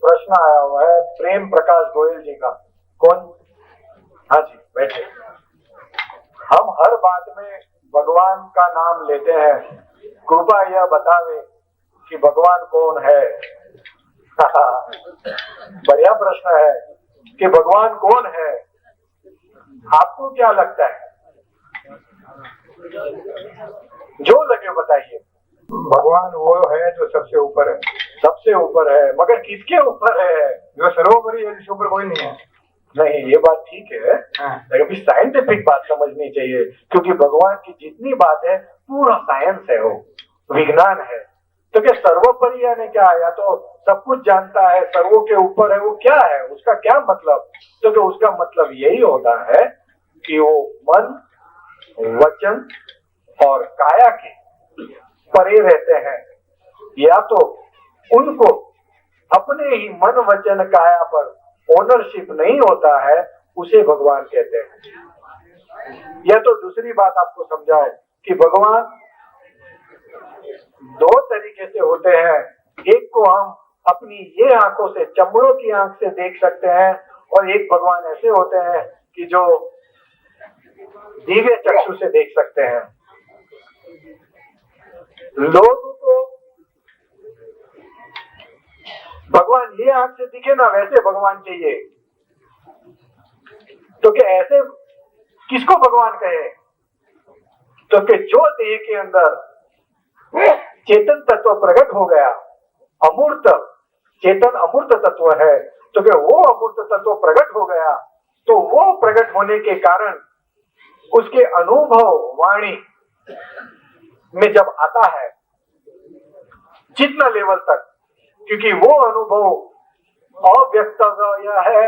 प्रश्न आया हुआ है प्रेम प्रकाश गोयल जी का। कौन? हाँ जी, बैठे। हम हर बात में भगवान का नाम लेते हैं, कृपा यह बतावे कि भगवान कौन है। बढ़िया प्रश्न है कि भगवान कौन है। आपको क्या लगता है? जो लगे बताइए। भगवान वो है जो सबसे ऊपर है। सबसे ऊपर है, मगर किसके ऊपर है? जो सर्वोपरि है, जिसके ऊपर कोई नहीं है। नहीं, ये बात ठीक है, लेकिन अभी साइंटिफिक बात समझनी चाहिए, क्योंकि भगवान की जितनी बात है पूरा साइंस है, वो विज्ञान है। तो क्या सर्वोपरि यानी क्या? या तो सब कुछ जानता है, सर्वों के ऊपर है, वो क्या है? उसका क्या मतलब? तो क्या उसका मतलब यही होता है कि वो मन, वचन और काया के परे रहते हैं, या तो उनको अपने ही मन वचन काया पर ओनरशिप नहीं होता है, उसे भगवान कहते हैं। या तो दूसरी बात आपको समझाओ कि भगवान दो तरीके से होते हैं। एक को हम अपनी ये आंखों से, चमड़ों की आंख से देख सकते हैं, और एक भगवान ऐसे होते हैं कि जो दिव्य चक्षु से देख सकते हैं। लोगों को भगवान ये आंख से दिखे ना, वैसे भगवान चाहिए। तो क्या ऐसे किसको भगवान कहे? तो कि जो देह के अंदर चेतन तत्व प्रकट हो गया, अमूर्त चेतन अमूर्त तत्व है, तो क्या वो अमूर्त तत्व प्रकट हो गया, तो वो प्रकट होने के कारण उसके अनुभव वाणी में जब आता है, जितना लेवल तक, क्योंकि वो अनुभव अव्यक्त है,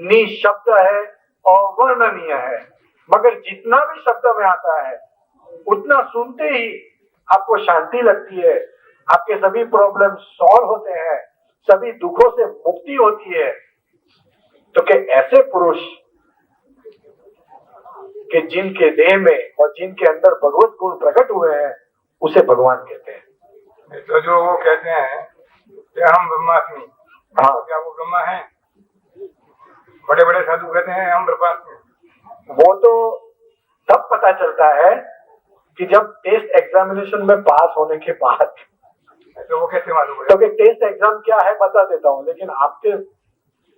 निशब्द है और वर्णनीय है, मगर जितना भी शब्द में आता है उतना सुनते ही आपको शांति लगती है, आपके सभी प्रॉब्लम सॉल्व होते हैं, सभी दुखों से मुक्ति होती है। तो क्या ऐसे पुरुष कि जिनके देह में और जिनके अंदर भगवत गुण प्रकट हुए हैं, उसे भगवान कहते हैं। तो जो वो कहते हैं कि हम ब्रह्मास्मि, हाँ, क्या वो ब्रह्मा है? बड़े बड़े साधु कहते हैं हम ब्रह्मास्मि। वो तो तब पता चलता है कि जब टेस्ट एग्जामिनेशन में पास होने के बाद। तो वो कैसे मालूम है? तो कि टेस्ट एग्जाम क्या है बता देता हूँ, लेकिन आपके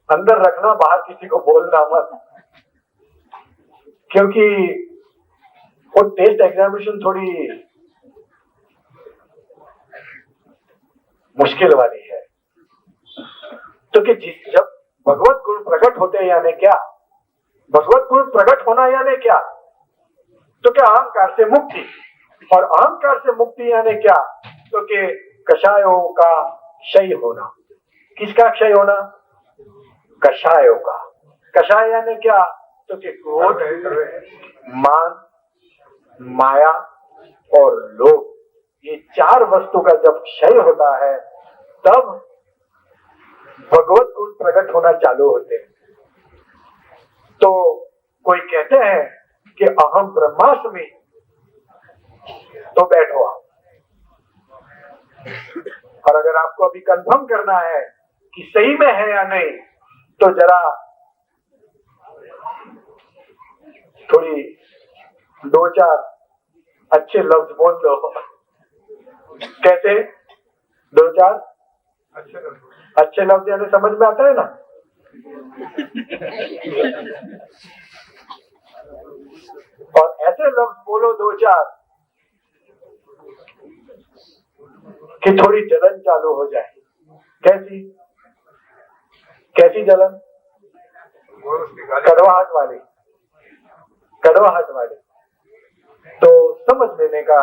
अंदर रखना, बाहर किसी को बोलना मत, क्योंकि वो टेस्ट एग्जामिनेशन थोड़ी मुश्किल वाली है। तो कि जब भगवत गुण प्रकट होते हैं, यानी क्या? भगवत गुण प्रकट होना यानी क्या? तो क्या अहंकार से मुक्ति, और अहंकार से मुक्ति यानी क्या? तो कि कषायों का क्षय होना। किसका क्षय होना? कषायों का। कषाय यानी क्या? तो कि क्रोध, मान, माया और लोभ, ये चार वस्तु का जब क्षय होता है, तब भगवत गुण प्रकट होना चालू होते हैं। तो कोई कहते हैं कि अहम ब्रह्मास्मि, तो बैठो आप। और अगर आपको अभी कंफर्म करना है कि सही में है या नहीं, तो जरा थोड़ी दो चार अच्छे लफ्ज बोल दो। कैसे? दो चार अच्छे लफ्ज यानी समझ में आता है ना? और ऐसे लफ्ज बोलो दो चार कि थोड़ी जलन चालू हो जाए। कैसी? कैसी जलन? कड़वाहट वाली। कड़वाहट वाली। तो समझ लेने का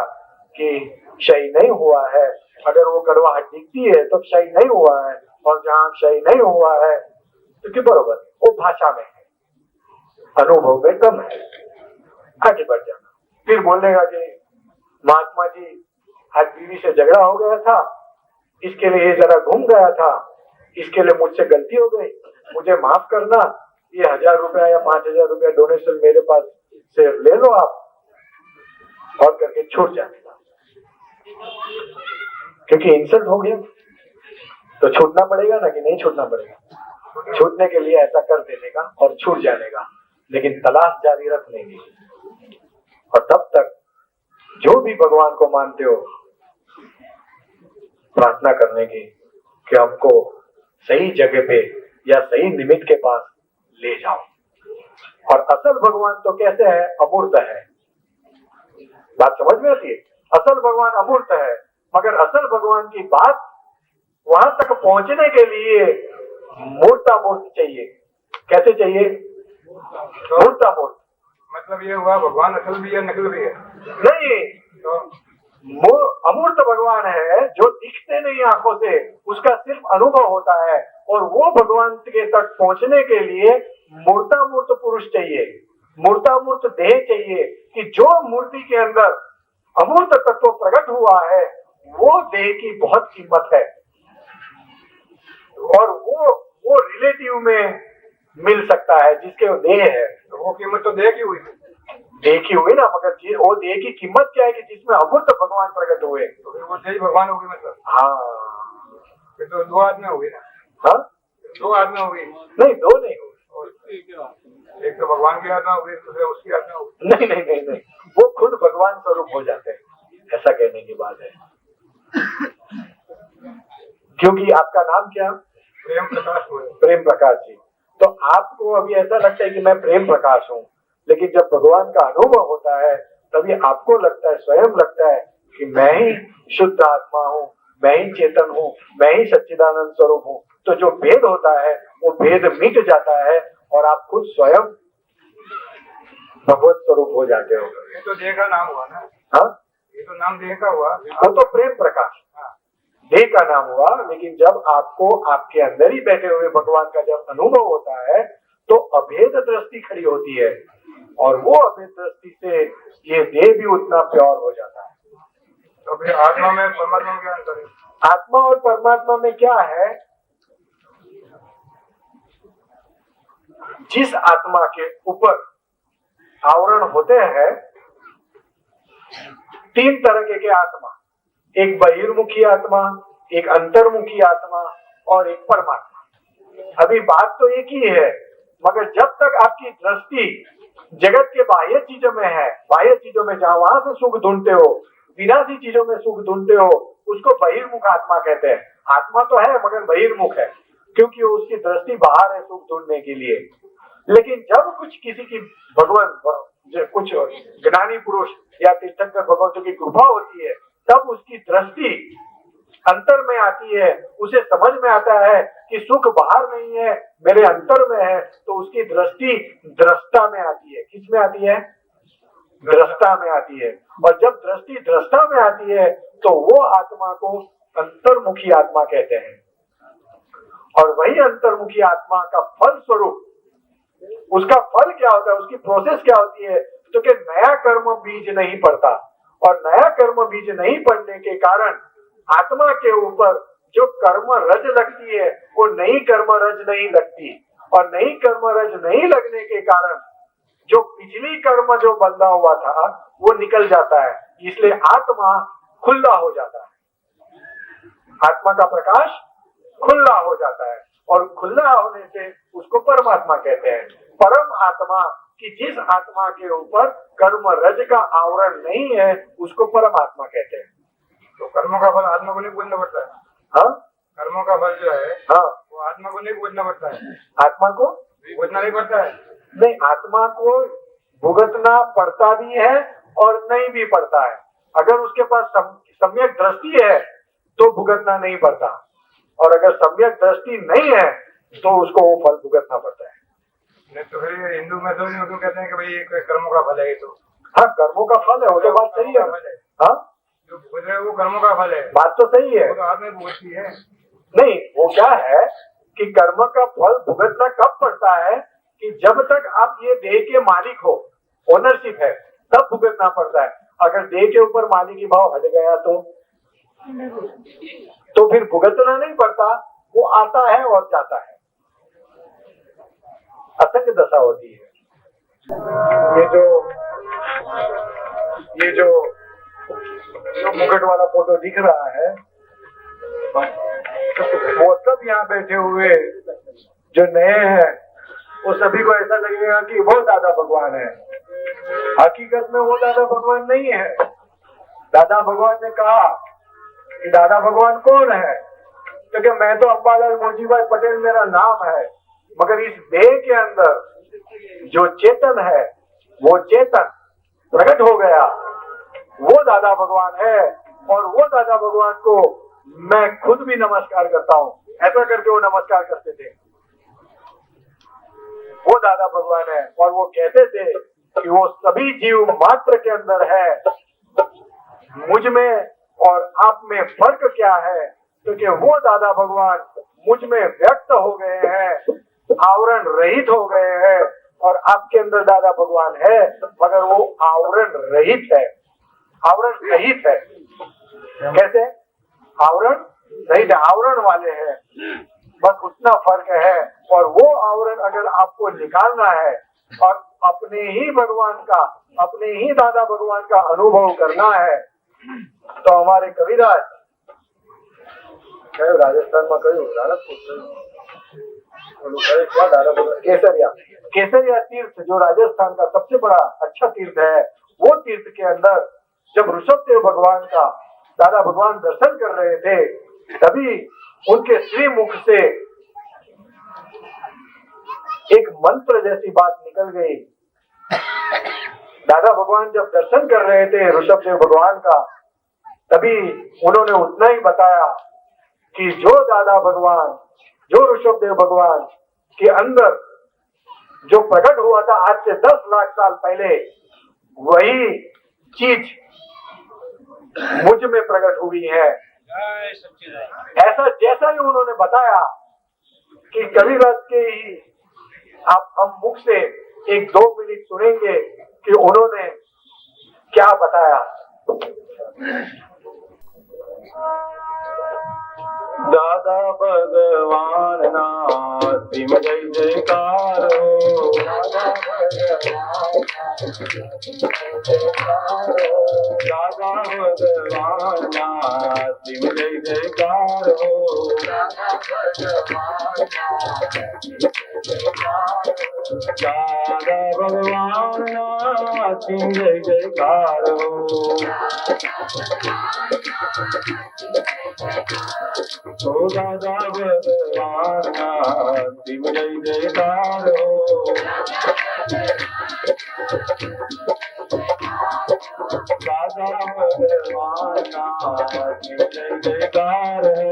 कि क्षय नहीं हुआ है। अगर वो कड़वाहट दिखती है तो क्षय नहीं हुआ है, और जहां क्षय नहीं हुआ है तो कि बरोबर वो भाषा में है, अनुभव में कम है। आगे बढ़ जाना। फिर बोलेगा कि महात्मा जी आज बीवी से झगड़ा हो गया था, इसके लिए ये जरा घूम गया था, इसके लिए मुझसे गलती हो गई, मुझे माफ करना, ये 1000 रुपया या 5000 रुपया डोनेशन मेरे पास से ले लो आप, और करके छूट जाने का, क्योंकि इंसल्ट हो गया। तो छूटना पड़ेगा ना कि नहीं छूटना पड़ेगा? छूटने के लिए ऐसा कर देने का और छूट जाने का, लेकिन तलाश जारी रखने की। और तब तक जो भी भगवान को मानते हो, प्रार्थना करने की कि हमको सही जगह पे या सही निमित्त के पास ले जाओ। और असल भगवान तो कैसे है? अमूर्त है। बात समझ में आती है? असल भगवान अमूर्त है, मगर असल भगवान की बात वहां तक पहुंचने के लिए मूर्तामूर्त चाहिए। कैसे चाहिए? मूर्तामूर्त। मतलब ये हुआ भगवान असल भी है नकल भी है? नहीं, तो अमूर्त भगवान है जो दिखते नहीं आंखों से, उसका सिर्फ अनुभव होता है। और वो भगवान के तक पहुंचने के लिए मूर्तामूर्त पुरुष चाहिए, मूर्तामूर्त देह चाहिए, कि जो मूर्ति के अंदर अमूर्त तत्व प्रकट हुआ है वो देह की बहुत कीमत है। और वो रिलेटिव में मिल सकता है जिसके वो देह है। तो वो कीमत तो देह की हुई, देखी हुई ना, मगर वो देह की कीमत क्या है कि जिसमें अमूर्त भगवान प्रकट हुए। तो फिर वो देह भगवान होगी मतलब? हाँ, फिर तो दो आदमी होगी ना? हाँ, दो आत्मा होगी? नहीं, दो नहीं होगी। एक तो भगवान की आत्मा होगी, दूसरे उसकी आत्मा होगी। नहीं नहीं नहीं नहीं, वो खुद भगवान स्वरूप हो जाते हैं, ऐसा कहने की बात है। क्योंकि आपका नाम क्या? प्रेम प्रकाश हुए। प्रेम प्रकाश जी। तो आपको अभी ऐसा लगता है कि मैं प्रेम प्रकाश हूँ, लेकिन जब भगवान का अनुभव होता है तभी आपको लगता है, स्वयं लगता है कि मैं ही शुद्ध आत्मा हूँ, मैं ही चेतन हूँ, मैं ही सच्चिदानंद स्वरूप हूँ। तो जो भेद होता है वो भेद मिट जाता है और आप खुद स्वयं भगवत स्वरूप हो जाते हो। ये तो देह का नाम हुआ ना? हाँ, ये तो नाम देह का हुआ। वो तो प्रेम प्रकाश देह का नाम हुआ। लेकिन जब आपको आपके अंदर ही बैठे हुए भगवान का जब अनुभव होता है तो अभेद दृष्टि खड़ी होती है, और वो अभेद दृष्टि से ये देह भी उतना प्योर हो जाता है। तो फिर आत्मा में परमात्मा में क्या अंतर है? आत्मा और परमात्मा में क्या है? जिस आत्मा के ऊपर आवरण होते हैं, तीन तरह के आत्मा, एक बहिर्मुखी आत्मा, एक अंतर्मुखी आत्मा और एक परमात्मा। अभी बात तो एक ही है, मगर जब तक आपकी दृष्टि जगत के बाह्य चीजों में है, बाह्य चीजों में जहां वहां से सुख ढूंढते हो, विनाशी चीजों में सुख ढूंढते हो, उसको बहिर्मुख आत्मा कहते हैं। आत्मा तो है मगर बहिर्मुख है, क्योंकि उसकी दृष्टि बाहर है सुख ढूंढने के लिए। लेकिन जब कुछ किसी की भगवान कुछ ज्ञानी पुरुष या तीर्थंकर भगवंतों की कृपा होती है, तब उसकी दृष्टि अंतर में आती है, उसे समझ में आता है कि सुख बाहर नहीं है, मेरे अंतर में है। तो उसकी दृष्टि दृष्टा में आती है। किस में आती है? दृष्टा में आती है। और जब दृष्टि दृष्टा में आती है तो वो आत्मा को अंतर्मुखी आत्मा कहते हैं। और वही अंतर्मुखी आत्मा का फल स्वरूप, उसका फल क्या होता है, उसकी प्रोसेस क्या होती है? तो कि नया कर्म बीज नहीं पड़ता, और नया कर्म बीज नहीं पड़ने के कारण आत्मा के ऊपर जो कर्म रज लगती है वो नई कर्म रज नहीं लगती, और नई कर्म रज नहीं लगने के कारण जो पिछली कर्म जो बंधा हुआ था वो निकल जाता है। इसलिए आत्मा खुला हो जाता है, आत्मा का प्रकाश खुला हो जाता है, और खुला होने से उसको परमात्मा कहते हैं। परम आत्मा कि जिस आत्मा के ऊपर कर्म रज का आवरण नहीं है उसको परमात्मा कहते हैं। तो कर्मों का फल आत्मा को नहीं भुगतना पड़ता है? हाँ, कर्मों का फल जो है हाँ, वो आत्मा को नहीं भुगतना पड़ता है? आत्मा को भुगतना नहीं पड़ता है? नहीं, आत्मा को भुगतना पड़ता भी है और नहीं भी पड़ता है। अगर उसके पास सम्यक दृष्टि है तो भुगतना नहीं पड़ता, और अगर सम्यक दृष्टि नहीं है तो उसको वो फल भुगतना पड़ता है। नहीं तो फिर हिंदू मैथोलॉजी में क्यों कहते हैं कि भाई ये कर्मों का फल है? ये तो हाँ, कर्मों का फल है, वो तो बात सही है। हाँ, जो भुगत रहे हैं वो कर्मों का फल है, बात तो सही है। वो तो आत्मा भुगतती है। नहीं, वो क्या है कि कर्म का फल भुगतना कब पड़ता है कि जब तक आप ये देह के मालिक हो, ओनरशिप है, तब भुगतना पड़ता है। अगर देह के ऊपर मालिकी भाव हट गया तो फिर भुगतना नहीं पड़ता, वो आता है और जाता है, असंग दशा होती है। ये जो मुकुट वाला फोटो दिख रहा है, वो सब यहाँ बैठे हुए जो नए हैं वो सभी को ऐसा लगेगा कि वो दादा भगवान है। हकीकत में वो दादा भगवान नहीं है। दादा भगवान ने कहा कि दादा भगवान कौन है, तो क्या मैं तो अम्बालाल मोजीभाई पटेल मेरा नाम है, मगर इस देह के अंदर जो चेतन है वो चेतन प्रकट हो गया, वो दादा भगवान है। और वो दादा भगवान को मैं खुद भी नमस्कार करता हूँ। ऐसा करके वो नमस्कार करते थे। वो दादा भगवान है और वो कहते थे कि वो सभी जीव मात्र के अंदर है। मुझ में और आप में फर्क क्या है, क्योंकि वो दादा भगवान मुझ में व्यक्त हो गए हैं, आवरण रहित हो गए हैं, और आपके अंदर दादा भगवान है मगर वो आवरण रहित है, आवरण रहित है। कैसे? आवरण रहित, आवरण वाले हैं, बस उतना फर्क है। और वो आवरण अगर आपको निकालना है और अपने ही भगवान का, अपने ही दादा भगवान का अनुभव करना है, तो हमारे कविराज राजस्थान में कયું केसरिया तीर्थ जो राजस्थान का सबसे बड़ा अच्छा तीर्थ है, वो तीर्थ के अंदर जब ऋषभदेव भगवान का दादा भगवान दर्शन कर रहे थे, तभी उनके श्रीमुख से एक मंत्र जैसी बात निकल गई। दादा भगवान जब दर्शन कर रहे थे ऋषभदेव भगवान का, तभी उन्होंने उतना ही बताया कि जो दादा भगवान, जो ऋषभदेव भगवान के अंदर जो प्रकट हुआ था आज से 10 लाख साल पहले, वही चीज मुझ में प्रकट हुई है। ऐसा जैसा ही उन्होंने बताया कि कविराज के ही आप हम मुख से 1-2 मिनट सुनेंगे कि उन्होंने क्या बताया। दादा भगवान ना सिम जय जयकार हो, दादा भगवान ना सिम जय जयकार हो, दादा भगवान ना सिम जय जयकार हो, ओ दादा भगवान सिम जय जयकार हो, दादा भगवान सिम जय जयकार हो,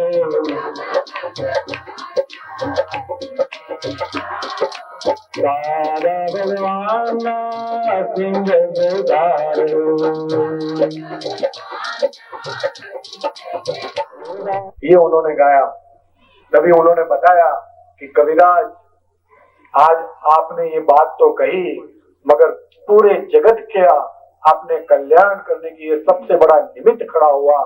दादा भगवान सिम जय जयकार हो। ये उन्होंने गाया। तभी उन्होंने बताया कि कविराज, आज आपने ये बात तो कही, मगर पूरे जगत के आपने कल्याण करने की ये सबसे बड़ा निमित्त खड़ा हुआ,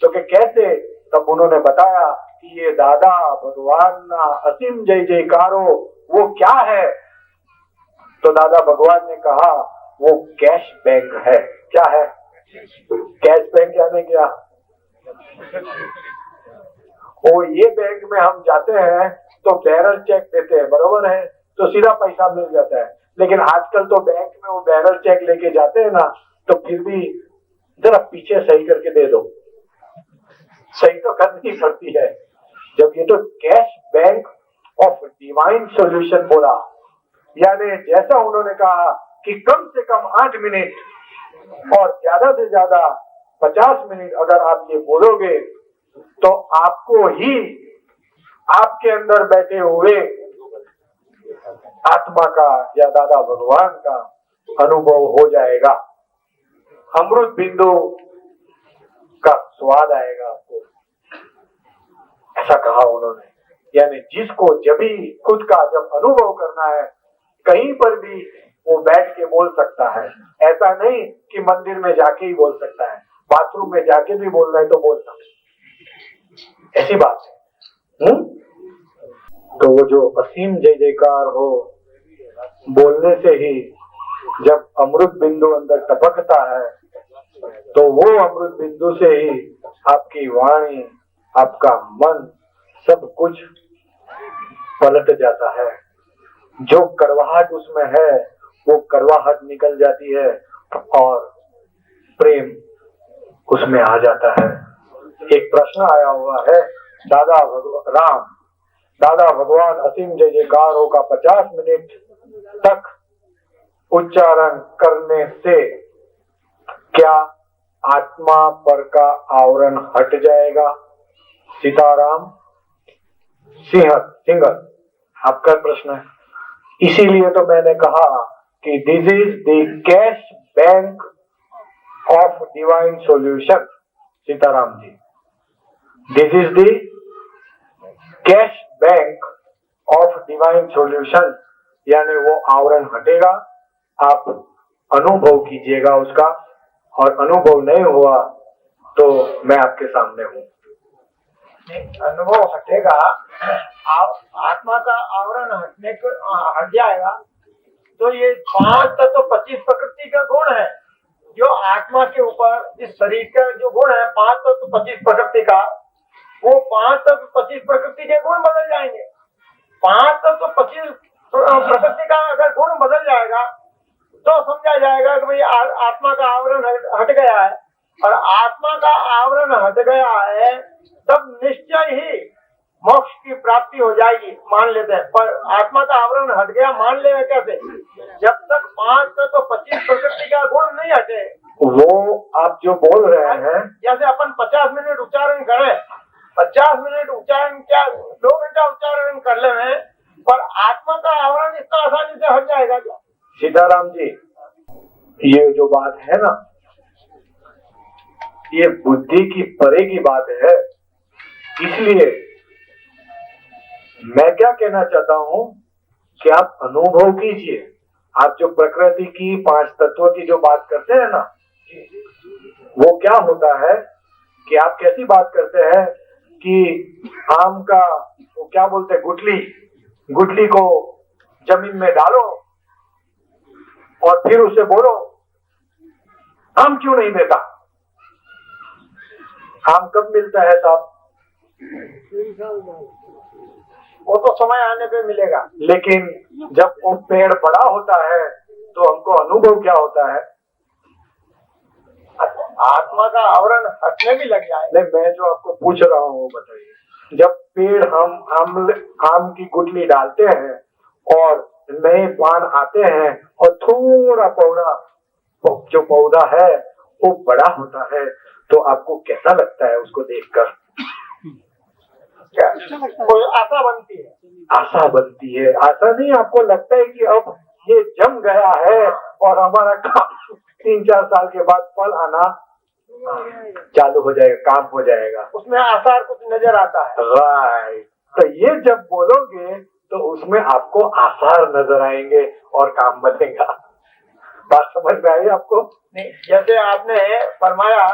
तो कि कैसे? तब उन्होंने बताया कि ये दादा भगवान ना असीम जय जयकारो वो क्या है? तो दादा भगवान ने कहा वो कैश बैंक है। क्या है? कैश बैंक यानी क्या? वो ये बैंक में हम जाते हैं तो बैरल चेक देते हैं, बरोबर है, तो सीधा पैसा मिल जाता है। लेकिन आजकल तो बैंक में वो बैरल चेक लेके जाते हैं ना, तो फिर भी जरा पीछे सही करके दे दो, सही तो करनी पड़ती है। जब ये तो cash bank of divine solution बोला, यानी जैसा उन्होंने कहा कि कम से कम 8 मिनट और ज्यादा से ज्यादा 50 मिनट अगर आप ये बोलोगे तो आपको ही आपके अंदर बैठे हुए आत्मा का या दादा भगवान का अनुभव हो जाएगा। अमृत बिंदु का स्वाद आएगा आपको, ऐसा कहा उन्होंने। यानी जिसको जब भी खुद का जब अनुभव करना है, कहीं पर भी वो बैठ के बोल सकता है। ऐसा नहीं कि मंदिर में जाके ही बोल सकता है, बाथरूम में जाके भी बोल रहा है तो बोल सकता है, ऐसी बात है। तो वो जो असीम जय जयकार हो, बोलने से ही जब अमृत बिंदु अंदर टपकता है, तो वो अमृत बिंदु से ही आपकी वाणी, आपका मन सब कुछ पलट जाता है। जो कड़वाहट उसमें है वो कड़वाहट निकल जाती है और प्रेम उसमें आ जाता है। एक प्रश्न आया हुआ है, दादा भगवान असीम जय जयकारों का 50 मिनट तक उच्चारण करने से क्या आत्मा पर का आवरण हट जाएगा? सीताराम सिंह आपका प्रश्न है। इसीलिए तो मैंने कहा कि this is the cash bank of divine solution. Sitaram ji, this is the cash bank of divine solution, यानी वो आवरण हटेगा, आप अनुभव कीजिएगा उसका, और अनुभव नहीं हुआ तो मैं आपके सामने हूं। अनुभव हटेगा, आत्मा का आवरण हट जाएगा, तो ये 5 तत्व 25 प्रकृति का गुण है जो आत्मा के ऊपर, इस शरीर का जो गुण है 5 तत्व 25 प्रकृति का, वो 5 तत्व 25 प्रकृति के गुण बदल जाएंगे। 5 तत्व 25 प्रकृति का अगर गुण बदल जाएगा तो समझा जाएगा कि भाई आत्मा का आवरण हट गया है, और आत्मा का आवरण हट गया है तब निश्चय ही मोक्ष की प्राप्ति हो जाएगी, मान लेते हैं। पर आत्मा का आवरण हट गया मान लेंगे कैसे? जब तक 5 तो 25 प्रकृति का गुण नहीं हटे। वो आप जो बोल रहे हैं, जैसे अपन 50 मिनट उच्चारण करें, 50 मिनट उच्चारण क्या 2 घंटा उच्चारण कर ले, पर आत्मा का आवरण इतना आसानी से हट जाएगा क्या? सीताराम जी, ये जो बात है ना, ये बुद्धि की परे की बात है। इसलिए मैं क्या कहना चाहता हूं कि आप अनुभव कीजिए। आप जो प्रकृति की 5 तत्वों की जो बात करते हैं ना, वो क्या होता है कि आप कैसी बात करते हैं कि आम का वो क्या बोलते हैं, गुठली को जमीन में डालो और फिर उसे बोलो आम क्यों नहीं देता? आम कब मिलता है साहब? वो तो समय आने पे मिलेगा। लेकिन जब वो पेड़ बड़ा होता है तो हमको अनुभव क्या होता है? आत्मा का आवरण हटने भी लग जाए। नहीं, मैं जो आपको पूछ रहा हूँ वो बताइए। जब पेड़ हम आम की गुठली डालते हैं और नए पान आते हैं और थोड़ा जो पौधा है वो बड़ा होता है, तो आपको कैसा लगता है उसको देखकर? कोई आशा बनती है। आशा बनती है। आशा नहीं, आपको लगता है कि अब ये जम गया है और हमारा काम 3-4 साल के बाद फल आना चालू हो जाएगा, काम हो जाएगा, उसमें आसार कुछ नजर आता है। राइट। तो ये जब बोलोगे तो उसमें आपको आसार नजर आएंगे और काम बनेगा। बात समझ में आई आपको? नहीं, जैसे आपने फरमाया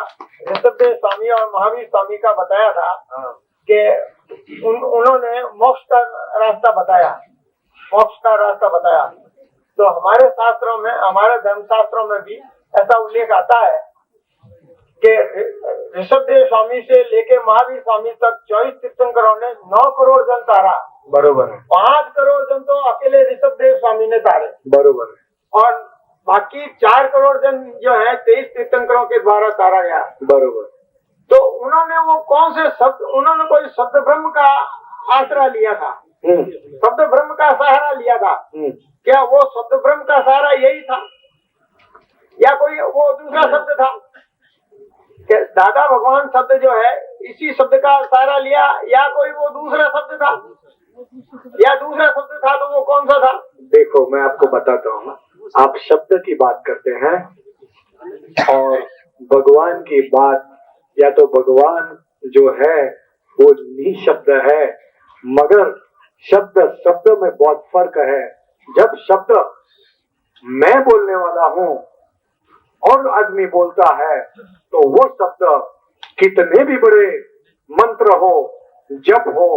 ऋषभदेव स्वामी और महावीर स्वामी का बताया था कि उन्होंने मोक्ष का रास्ता बताया, तो हमारे शास्त्रों में, हमारे धर्म शास्त्रों में भी ऐसा उल्लेख आता है कि ऋषभदेव स्वामी से लेके महावीर स्वामी तक 24 तीर्थंकरों ने 9 करोड़ जन तारा। बरोबर है। 5 करोड़ जन तो अकेले ऋषभदेव स्वामी ने तारे। बरोबर है। और बाकी 4 करोड़ जन जो है 23 तीर्थंकरों के द्वारा तारा गया। बरोबर। तो उन्होंने वो कौन से शब्द, उन्होंने कोई शब्द ब्रह्म का आसरा लिया था, शब्द ब्रह्म का सहारा लिया था। क्या वो शब्द ब्रह्म का सहारा यही था या कोई वो दूसरा शब्द था? कि दादा भगवान शब्द जो है इसी शब्द का सहारा लिया या कोई वो दूसरा शब्द था, या दूसरा शब्द था तो वो कौन सा था? देखो मैं आपको बताता हूँ। आप शब्द की बात करते हैं और भगवान की बात, या तो भगवान जो है वो निशब्द है, मगर शब्द में बहुत फर्क है। जब शब्द मैं बोलने वाला हूँ और आदमी बोलता है तो वो शब्द कितने भी बड़े मंत्र हो, जप हो,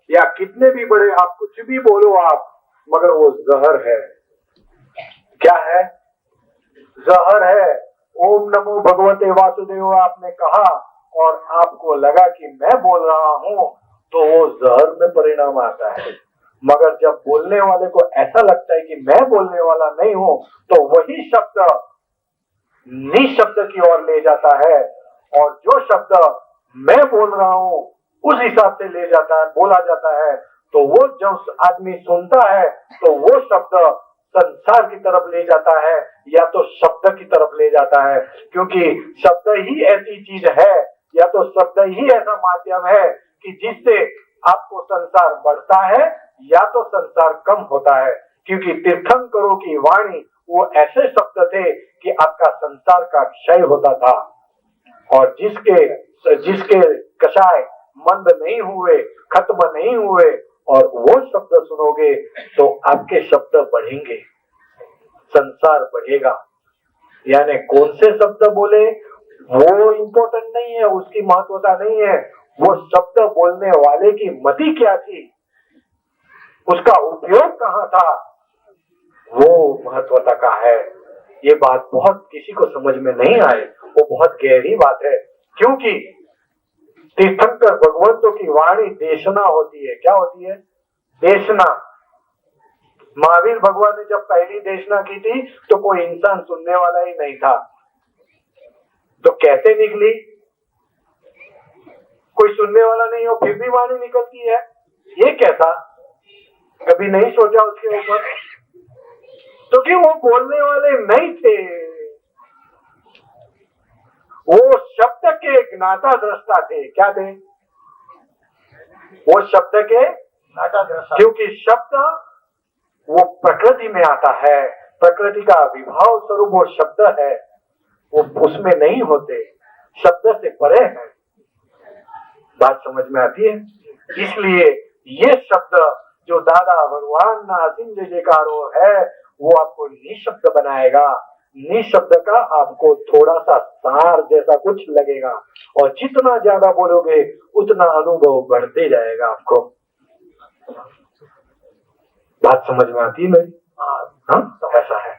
या कितने भी बड़े आप कुछ भी बोलो आप, मगर वो जहर है। क्या है? जहर है। ओम नमो भगवते वासुदेव आपने कहा और आपको लगा कि मैं बोल रहा हूँ, तो वो जहर में परिणाम आता है। मगर जब बोलने वाले को ऐसा लगता है कि मैं बोलने वाला नहीं हूं, तो वही शब्द निशब्द की ओर ले जाता है, और जो शब्द मैं बोल रहा हूं उस हिसाब से ले जाता है, बोला जाता है, तो वो जब आदमी सुनता है तो वो शब्द संसार की तरफ ले जाता है या तो शब्द की तरफ ले जाता है, क्योंकि शब्द ही ऐसी चीज है या तो शब्द ही ऐसा माध्यम है कि जिससे आपको संसार बढ़ता है या तो संसार कम होता है। क्योंकि तीर्थंकरों की वाणी वो ऐसे शब्द थे कि आपका संसार का क्षय होता था, और जिसके कषाय मंद नहीं हुए, खत्म नहीं हुए, और वो शब्द सुनोगे तो आपके शब्द बढ़ेंगे, संसार बढ़ेगा। यानी कौन से शब्द बोले वो इम्पोर्टेंट नहीं है, उसकी महत्वता नहीं है, वो शब्द बोलने वाले की मति क्या थी, उसका उपयोग कहाँ था, वो महत्वता का है। ये बात बहुत किसी को समझ में नहीं आए, वो बहुत गहरी बात है। क्योंकि तीर्थंकर भगवंतों की वाणी देशना होती है। क्या होती है? देशना। महावीर भगवान ने जब पहली देशना की थी तो कोई इंसान सुनने वाला ही नहीं था, तो कैसे निकली? कोई सुनने वाला नहीं हो फिर भी वाणी निकलती है, ये कैसा? कभी नहीं सोचा उसके ऊपर? तो कि वो बोलने वाले नहीं थे, वो शब्द के ज्ञाता दृष्टा थे। क्या थे? वो शब्द के ज्ञाता दृष्टा। क्योंकि शब्द वो प्रकृति में आता है, प्रकृति का विभाव स्वरूप वो शब्द है, वो उसमें नहीं होते, शब्द से परे है। बात समझ में आती है? इसलिए ये शब्द जो दादा भगवान ना असीम जय जयकारो है, वो आपको निशब्द बनाएगा। निशब्द का आपको थोड़ा सा सार जैसा कुछ लगेगा, और जितना ज्यादा बोलोगे उतना अनुभव बढ़ते जाएगा आपको। बात समझ में आती है मेरी? हाँ, तो ऐसा है।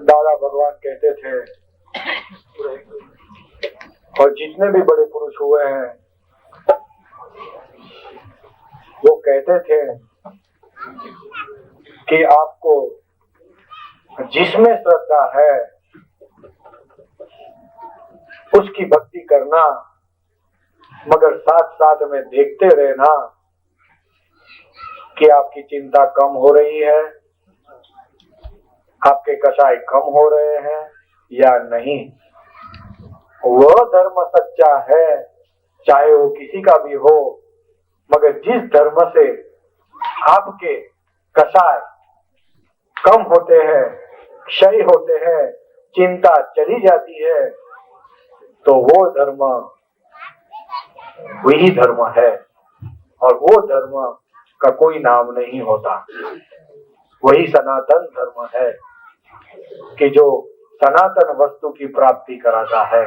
दादा भगवान कहते थे, और जितने भी बड़े पुरुष हुए हैं वो कहते थे कि आपको जिसमें श्रद्धा है उसकी भक्ति करना, मगर साथ साथ में देखते रहना कि आपकी चिंता कम हो रही है, आपके कषाय कम हो रहे हैं या नहीं। वह धर्म सच्चा है, चाहे वो किसी का भी हो, मगर जिस धर्म से आपके कषाय कम होते हैं, क्षय होते हैं, चिंता चली जाती है, तो वो धर्म वही धर्म है, और वो धर्म का कोई नाम नहीं होता। वही सनातन धर्म है कि जो सनातन वस्तु की प्राप्ति कराता है।